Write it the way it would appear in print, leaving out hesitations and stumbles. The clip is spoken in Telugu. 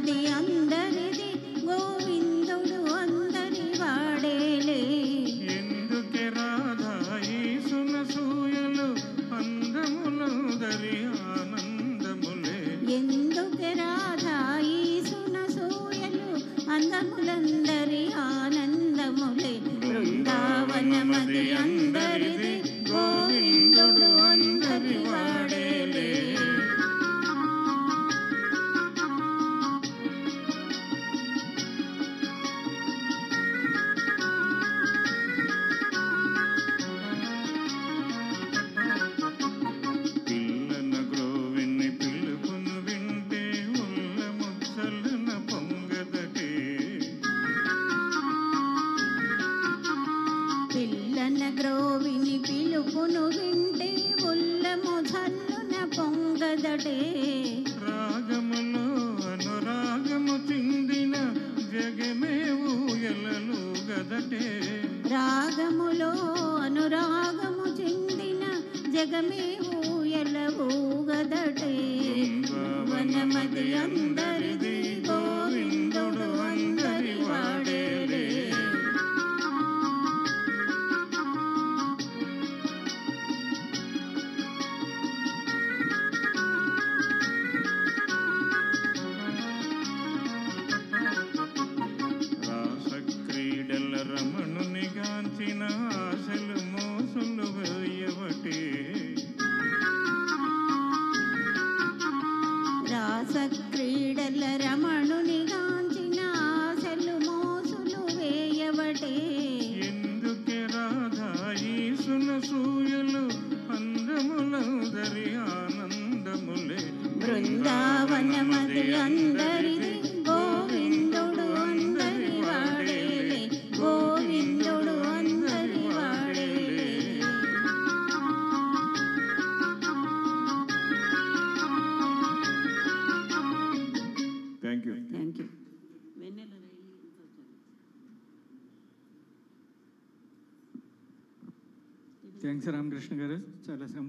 మది అందరిది గోవిందుడు అందరి వాడేలే. ఎందుకే రాధా ఈ సునసూయలు అందములందరి ఆనందములే. ఎందుకే రాధా ఈ సునసూయలు అందములందరి ఆనందములే. బృందావనమది అందరిది గోవిందుడు అందరి వాడేలే. పిల్లన గ్రోవిని పిలుపును వింటే ఉల్ల ముచ్చలన పొంగదటే. పిల్లన గ్రోవిని పిలుపును వింటే ఉల్లము జల్లున పొంగదటే. రాగములో అనురాగము చిందిన జగమే ఊయలలు గదటే. రాగములో అనురాగము చిందిన జగమే ఊయలవుగదటే. వనమది అందరిది గోవిందుడు అందరి వాడేలే. క్రీడల రమణుని గాంచిన ఆశలు మోసులు వేయవటే. రాస క్రీడల రమణుని గాంచిన ఆశలు మోసులు వేయవటే. ఎందుకే రాధా ఈ సునసూయలు అందములందరి ఆనందములే. బృందావనమది అందరిది గోవిందుడు అందరి వాడేలే. గోవిందుడు అందరి వాడేలే. Thank you. Thank you. Thanks Ramakrishna garu, చాలా శ్రమ